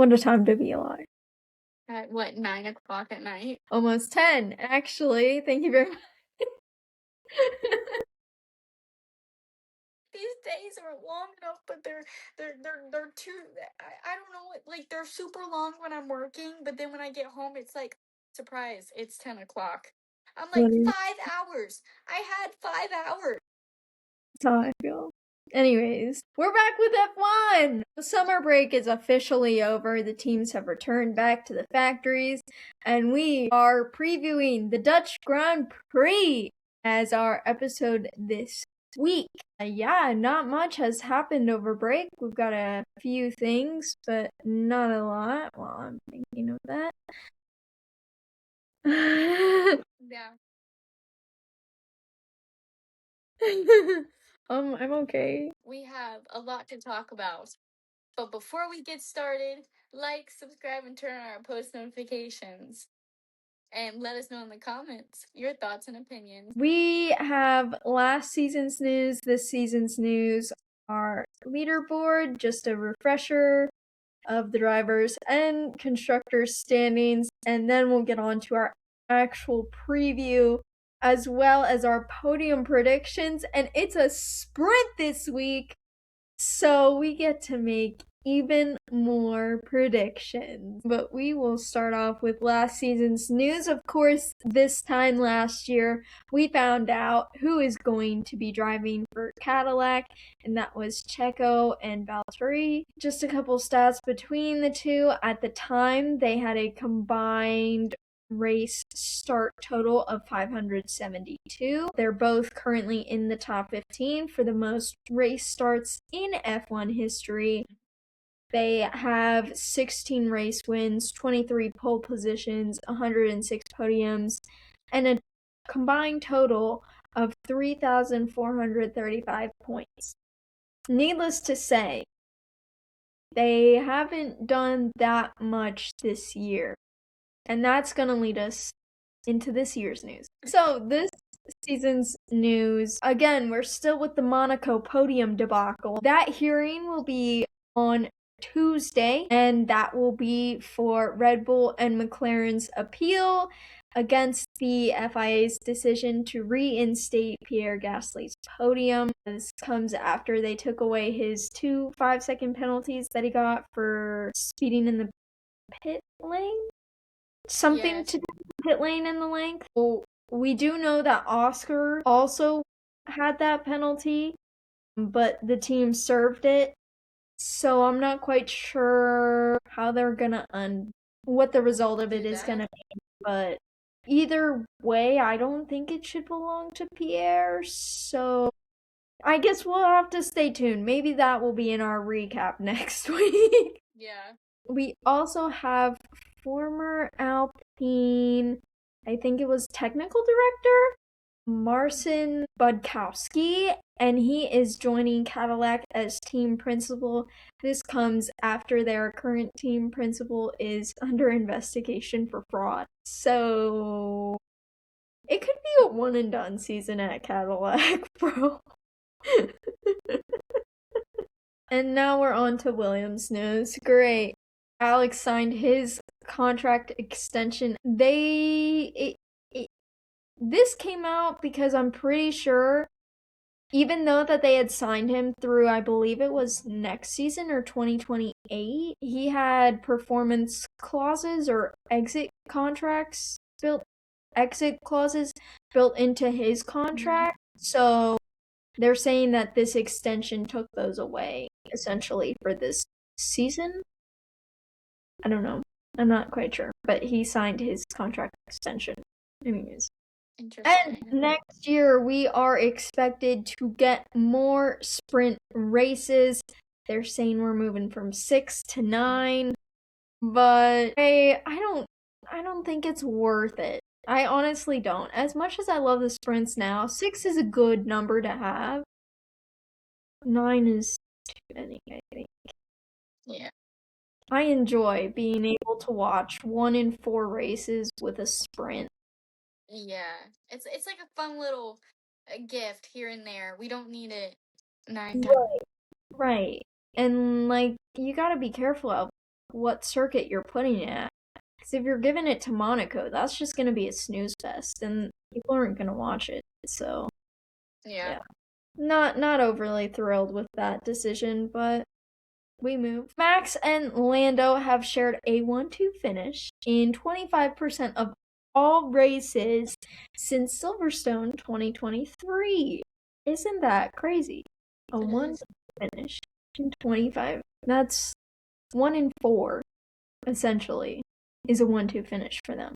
What a time to be alive. At what, 9 o'clock at night? Almost 10, actually. Thank you very much. These days are long enough, but they're too. I don't know. Like, they're super long when I'm working, but then when I get home, it's like, surprise, it's 10 o'clock. I'm like, 5 hours. I had 5 hours. That's how I feel. Anyways, we're back with F1! The summer break is officially over. The teams have returned back to the factories, and we are previewing the Dutch Grand Prix as our episode this week. Yeah, not much has happened over break. We've got a few things, but not a lot. Well, I'm thinking of that. Yeah. I'm okay. We have a lot to talk about. But before we get started, like, subscribe, and turn on our post notifications. And let us know in the comments your thoughts and opinions. We have last season's news, this season's news, our leaderboard, just a refresher of the drivers and constructors standings, and then we'll get on to our actual preview as well as our podium predictions, and it's a sprint this week, so we get to make even more predictions. But we will start off with last season's news. Of course, this time last year, we found out who is going to be driving for Cadillac, and that was Checo and Valtteri. Just a couple stats between the two. At the time, they had a combined race start total of 572. They're both currently in the top 15 for the most race starts in F1 history. They have 16 race wins, 23 pole positions, 106 podiums, and a combined total of 3,435 points. Needless to say, they haven't done that much this year. And that's going to lead us into this year's news. So this season's news, again, we're still with the Monaco podium debacle. That hearing will be on Tuesday, and that will be for Red Bull and McLaren's appeal against the FIA's decision to reinstate Pierre Gasly's podium. This comes after they took away his 2 5-second penalties that he got for speeding in the pit lane. Something to do with pit lane in the length. Well, we do know that Oscar also had that penalty, but the team served it. So I'm not quite sure how they're gonna what the result of it is gonna be. But either way, I don't think it should belong to Pierre. So I guess we'll have to stay tuned. Maybe that will be in our recap next week. Yeah. We also have former Alpine, I think it was technical director, Marcin Budkowski, and he is joining Cadillac as team principal. This comes after their current team principal is under investigation for fraud. So it could be a one and done season at Cadillac, bro. And now we're on to Williams news. Great. Alex signed his contract extension. This came out because I'm pretty sure, even though that they had signed him through, I believe it was next season or 2028, he had performance clauses or exit clauses built into his contract. So they're saying that this extension took those away, essentially, for this season. I don't know. I'm not quite sure. But he signed his contract extension. Anyways. And next year, we are expected to get more sprint races. They're saying we're moving from 6 to 9. But I don't think it's worth it. I honestly don't. As much as I love the sprints now, 6 is a good number to have. 9 is too many, I think. Yeah. I enjoy being able to watch 1 in 4 races with a sprint. Yeah. It's like a fun little gift here and there. We don't need it 9 times. Right. And, like, you gotta be careful what circuit you're putting it at. Because if you're giving it to Monaco, that's just going to be a snooze fest, and people aren't going to watch it. So, yeah. Not overly thrilled with that decision, but we move. Max and Lando have shared a 1-2 finish in 25% of all races since Silverstone 2023. Isn't that crazy? A 1-2 finish in 25. That's 1 in 4, essentially, is a 1-2 finish for them.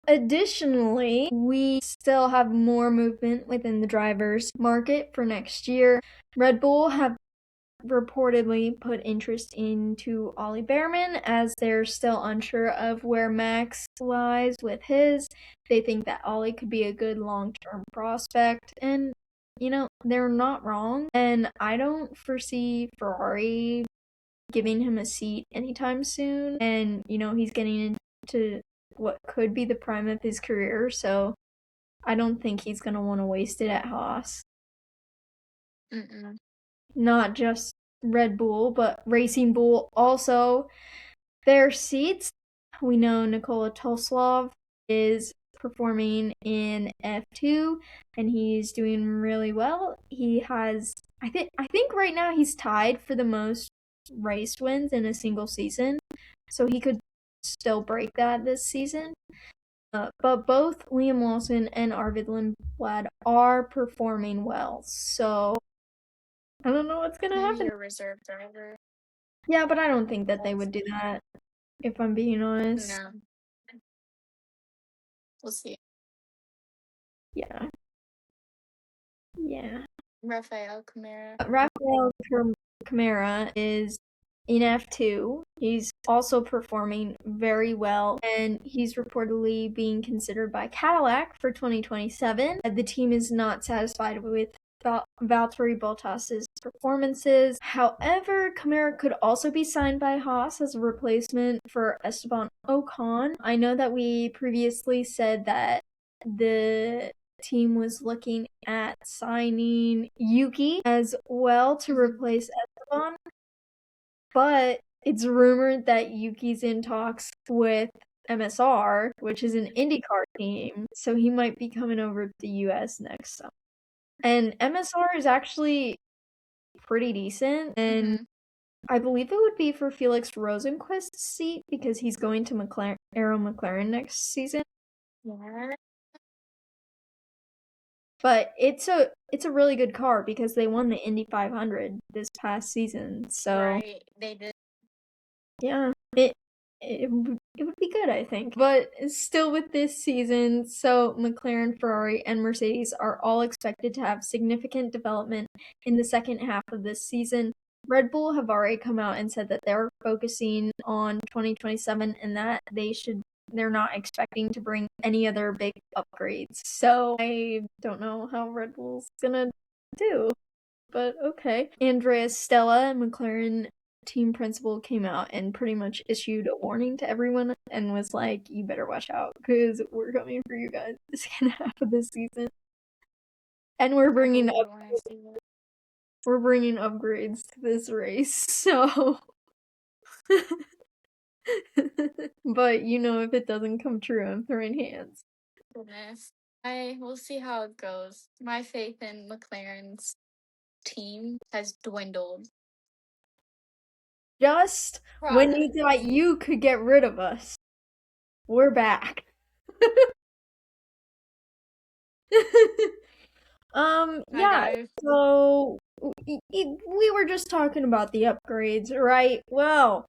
Additionally, we still have more movement within the drivers' market for next year. Red Bull have reportedly put interest into Ollie Bearman, as they're still unsure of where Max lies with his. They think that Ollie could be a good long-term prospect, and, they're not wrong. And I don't foresee Ferrari giving him a seat anytime soon. And, he's getting into what could be the prime of his career, so I don't think he's going to want to waste it at Haas. Not just Red Bull, but Racing Bull also. Their seats, we know Nikola Toslov is performing in F2, and he's doing really well. He has, I think right now he's tied for the most race wins in a single season, so he could still break that this season. But both Liam Lawson and Arvid Lindblad are performing well, so I don't know what's gonna happen. Your reserve driver. Yeah, but I don't think that they would do that, if I'm being honest. No. We'll see. Yeah. Rafael Camara. Rafael Camara is in F2. He's also performing very well, and he's reportedly being considered by Cadillac for 2027. The team is not satisfied with Valtteri Bottas's performances. However, Camara could also be signed by Haas as a replacement for Esteban Ocon. I know that we previously said that the team was looking at signing Yuki as well to replace Esteban, but it's rumored that Yuki's in talks with MSR, which is an IndyCar team, so he might be coming over to the US next summer. And MSR is actually pretty decent, and I believe it would be for Felix Rosenqvist's seat because he's going to McLaren next season. Yeah. But it's a really good car because they won the Indy 500 this past season. So right, they did. Yeah, it would be good, I think. But still with this season, so McLaren, Ferrari, and Mercedes are all expected to have significant development in the second half of this season. Red Bull have already come out and said that they're focusing on 2027 and that they're not expecting to bring any other big upgrades. So I don't know how Red Bull's gonna do, but okay. Andrea Stella, McLaren team principal, came out and pretty much issued a warning to everyone and was like, you better watch out because we're coming for you guys the second half of this season. And we're bringing upgrades to this race, so but if it doesn't come true, I'm throwing hands. Goodness. We'll see how it goes. My faith in McLaren's team has dwindled. Just when you thought you could get rid of us, we're back. Yeah, so we were just talking about the upgrades, right? Well,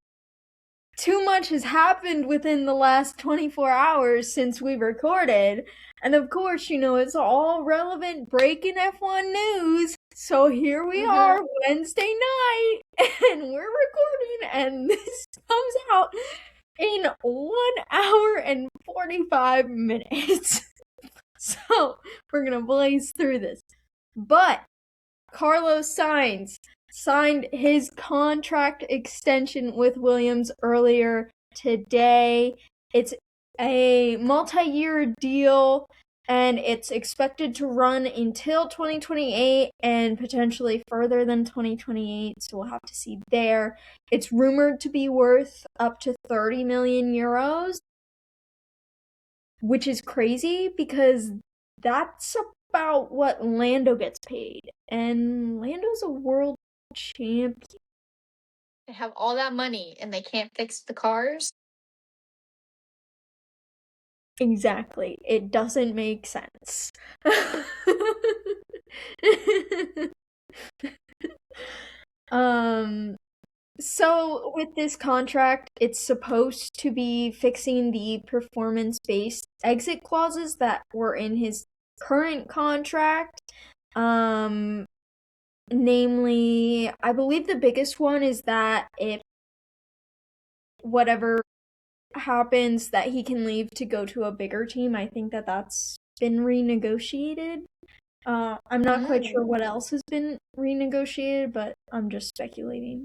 too much has happened within the last 24 hours since we recorded. And of course, it's all relevant breaking F1 news. So here we are, Wednesday night, and we're recording, and this comes out in 1 hour and 45 minutes. So we're going to blaze through this. But Carlos Sainz signed his contract extension with Williams earlier today. It's a multi-year deal and it's expected to run until 2028 and potentially further than 2028, so we'll have to see there. It's rumored to be worth up to 30 million euros, which is crazy because that's about what Lando gets paid, and Lando's a world champion. They have all that money and they can't fix the cars. Exactly. It doesn't make sense. So with this contract, it's supposed to be fixing the performance-based exit clauses that were in his current contract. Namely, I believe the biggest one is that if whatever happens that he can leave to go to a bigger team. I think that that's been renegotiated. I'm not quite sure what else has been renegotiated, but I'm just speculating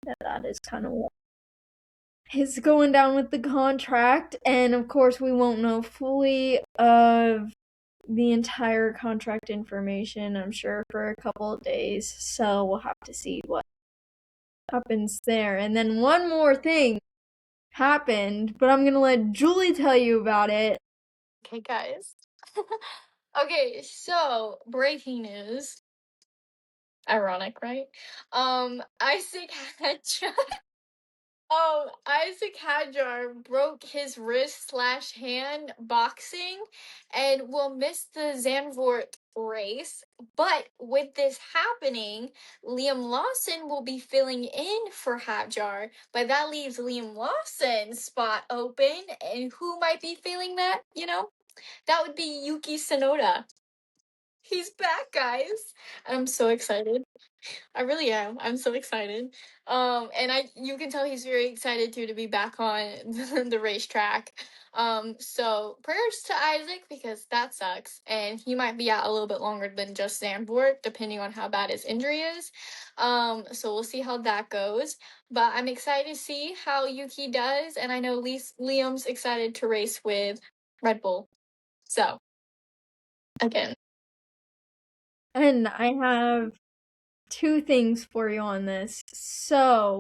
that that is kind of what is going down with the contract. And of course, we won't know fully of the entire contract information, I'm sure, for a couple of days. So we'll have to see what happens there. And then one more thing happened, but I'm gonna let Julie tell you about it. Okay, guys. Okay, so breaking news. Ironic, right? Isaac Hadjar. Isaac Hadjar broke his wrist/hand boxing and will miss the Zandvoort race. But with this happening, Liam Lawson will be filling in for Hadjar, but that leaves Liam Lawson's spot open. And who might be filling that? That would be Yuki Tsunoda. He's back, guys. I'm so excited. I really am. I'm so excited. And you can tell he's very excited too to be back on the racetrack. So prayers to Isaac because that sucks, and he might be out a little bit longer than just Zandvoort, depending on how bad his injury is. So we'll see how that goes. But I'm excited to see how Yuki does, and I know Liam's excited to race with Red Bull. So again. And I have two things for you on this. So,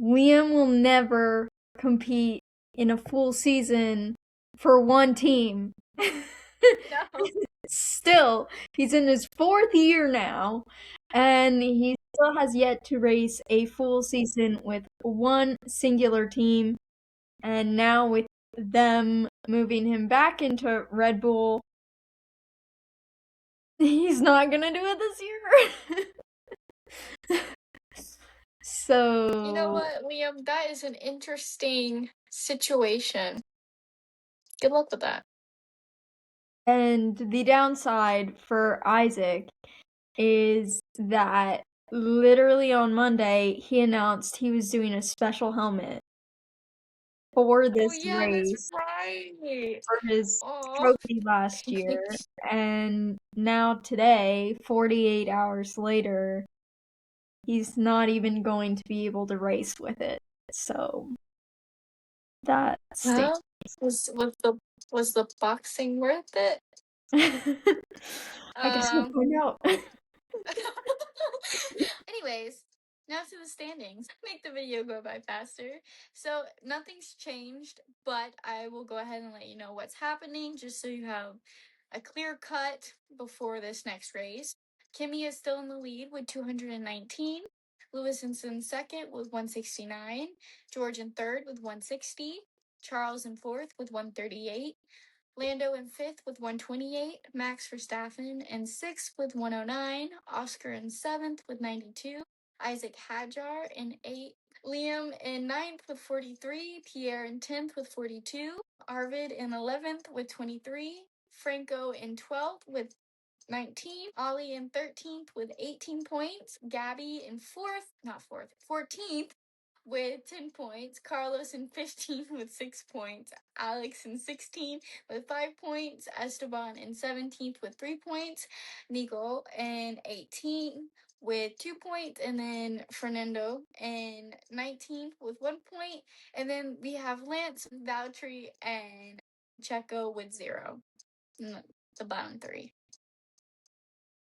Liam will never compete in a full season for one team. No. Still, he's in his 4th year now, and he still has yet to race a full season with one singular team. And now, with them moving him back into Red Bull, he's not gonna do it this year. So You know what, Liam? That is an interesting situation. Good luck with that. And the downside for Isaac is that literally on Monday he announced he was doing a special helmet for this yeah, race that's right. for his Oh. trophy last year. And now today, 48 hours later, he's not even going to be able to race with it. So that stinks. Well, was the boxing worth it? I guess we'll find out. Anyways, now to the standings. Make the video go by faster. So nothing's changed, but I will go ahead and let you know what's happening just so you have a clear cut before this next race. Kimmy is still in the lead with 219. Lewis in second with 169. George in third with 160. Charles in fourth with 138. Lando in fifth with 128, Max Verstappen in sixth with 109, Oscar in seventh with 92, Isaac Hadjar in eighth, Liam in ninth with 43, Pierre in 10th with 42, Arvid in 11th with 23, Franco in 12th with 19, Ollie in 13th with 18 points, Gabby in 14th with 10 points, Carlos in 15th with 6 points, Alex in 16th with 5 points, Esteban in 17th with 3 points, Nico in 18th with 2 points, and then Fernando in 19th with 1 point, and then we have Lance, Valtteri, and Checo with 0. The bottom 3.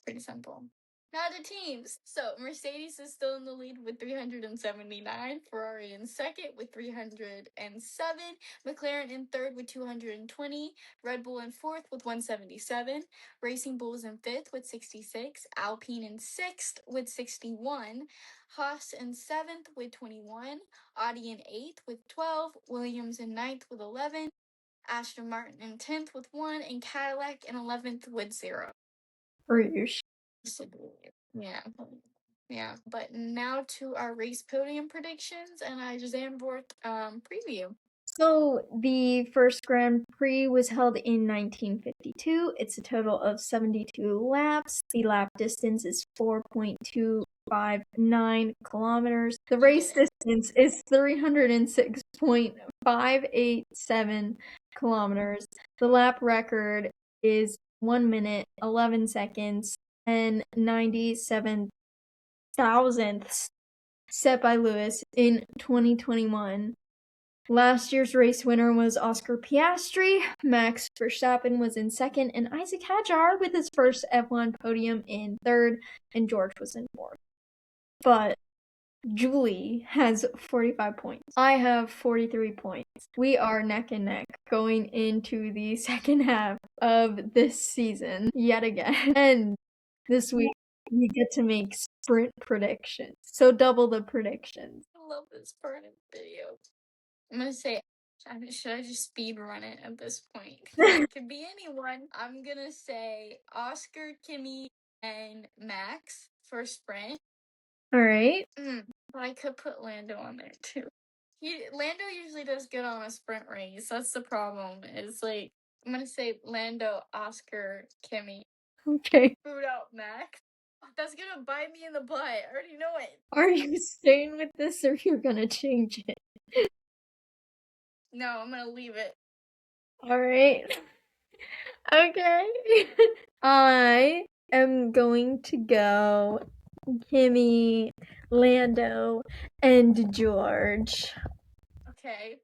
Pretty simple. Now the teams. So Mercedes is still in the lead with 379. Ferrari in second with 307. McLaren in third with 220. Red Bull in fourth with 177. Racing Bulls in fifth with 66. Alpine in sixth with 61. Haas in seventh with 21. Audi in eighth with 12. Williams in ninth with 11. Aston Martin in 10th with 1. And Cadillac in 11th with 0. Rouge. Yeah. But now to our race podium predictions and our Zandvoort preview. So the first Grand Prix was held in 1952. It's a total of 72 laps. The lap distance is 4.259 kilometers. The race distance is 306.587 kilometers. The lap record is 1 minute, 11 seconds, and 97 thousandths set by Lewis in 2021. Last year's race winner was Oscar Piastri. Max Verstappen was in second, and Isaac Hadjar with his first F1 podium in third, and George was in fourth. But Julie has 45 points. I have 43 points. We are neck and neck going into the second half of this season yet again. And this week, we get to make sprint predictions. So double the predictions. I love this part of the video. I'm gonna say, should I just speed run it at this point? It could be anyone. I'm gonna say Oscar, Kimi, and Max for sprint. Alright. But I could put Lando on there too. Lando usually does good on a sprint race. That's the problem. It's like, I'm gonna say Lando, Oscar, Kimi. Okay. Boot out Max. That's gonna bite me in the butt. I already know it. Are you staying with this or you're gonna change it? No, I'm gonna leave it. Alright. Okay. I am going to go Kimi, Lando, and George. Okay.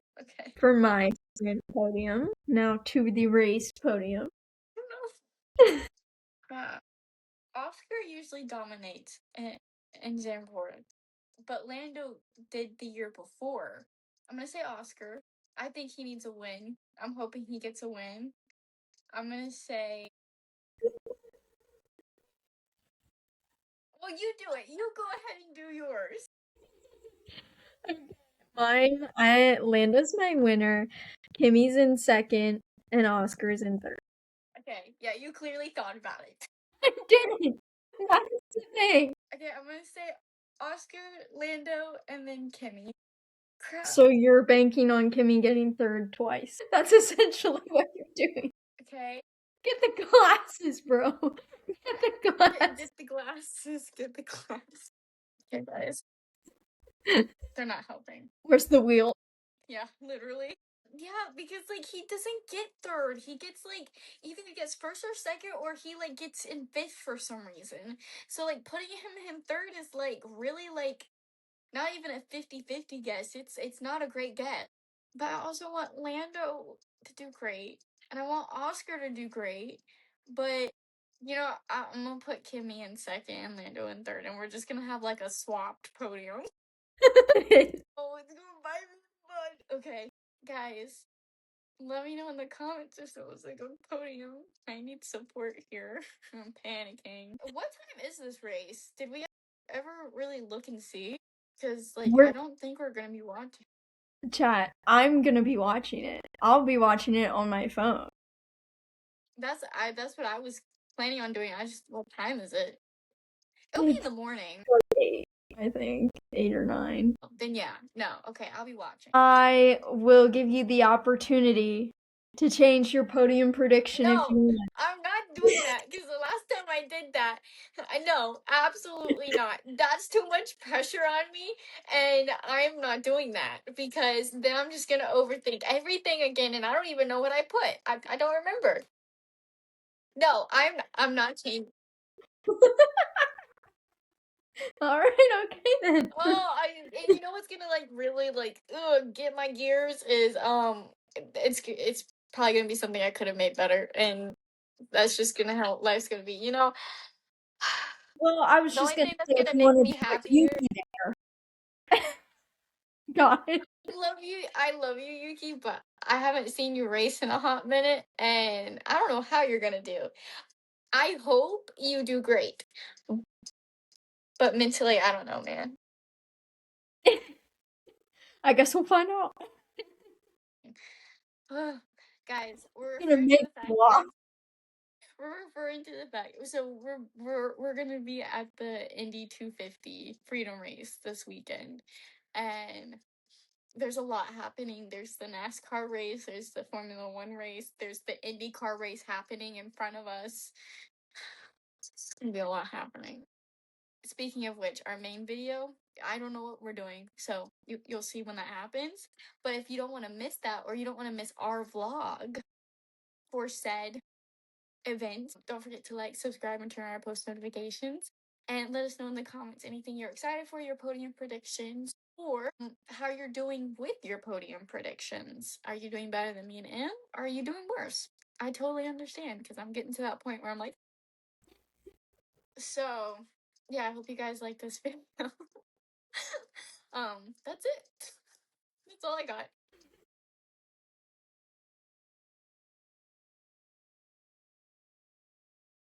For my sprint podium. Now to the race podium. Oscar usually dominates in Zandvoort, but Lando did the year before. I'm gonna say Oscar. I think he needs a win. I'm hoping he gets a win. I'm gonna say. Well, you do it. You go ahead and do yours. Lando's my winner. Kimi's in second, and Oscar's in third. Okay, yeah, you clearly thought about it. I didn't. That's the thing. Okay, I'm gonna say Oscar, Lando, and then Kimi. Crap. So you're banking on Kimi getting third twice. That's essentially what you're doing. Okay. Get the glasses, bro. Get the glasses. Get the glasses. Get the glasses. Okay, guys. They're not helping. Where's the wheel? Yeah, literally. Yeah, because like he doesn't get third. He gets like either he gets first or second, or he like gets in fifth for some reason. So like putting him in third is like really like not even a 50-50 guess. It's not a great get. But I also want Lando to do great, and I want Oscar to do great. But you know, I'm gonna put Kimi in second and Lando in third, and we're just gonna have like a swapped podium. Oh, it's gonna bite me in the butt. Okay, guys, let me know in the comments if it was like a podium. I need support here. I'm panicking. What time is this race? Did we ever really look and see? Because like I don't think we're gonna be watching. Chat, I'm gonna be watching it. I'll be watching it on my phone. That's what I was planning on doing. What time is it? It'll be in the morning. 8, I think. 8 or 9. Then yeah. No, okay, I'll be watching. I will give you the opportunity to change your podium prediction if you want. I'm not doing that, because the last time I did that, no, absolutely not. That's too much pressure on me, and I'm not doing that, because then I'm just gonna overthink everything again, and I don't even know what I put. I don't remember. No, I'm not changing. Alright, okay then. And you know what's gonna like really like get my gears is it's probably gonna be something I could have made better, and That's just gonna how life's gonna be, you know? Well, I was The just only gonna thing that's say if gonna you make want me to do it, happier. you be there. Got it. I love you, Yuki, but I haven't seen you race in a hot minute, and I don't know how you're gonna do. I hope you do great. But mentally, I don't know, man. I guess we'll find out. Guys, we're I'm gonna referring to make the fact, vlog. guys. We're referring to the fact. So we're gonna be at the Indy 250 Freedom Race this weekend, and there's a lot happening. There's the NASCAR race, there's the Formula One race, there's the IndyCar race happening in front of us. It's gonna be a lot happening. Speaking of which, our main video, I don't know what we're doing, so you'll see when that happens. But if you don't want to miss that, or you don't want to miss our vlog for said event, don't forget to like, subscribe, and turn on our post notifications. And let us know in the comments anything you're excited for, your podium predictions, or how you're doing with your podium predictions. Are you doing better than me and Em? Or are you doing worse? I totally understand, because I'm getting to that point where I'm like, so yeah, I hope you guys like this video. That's it. That's all I got.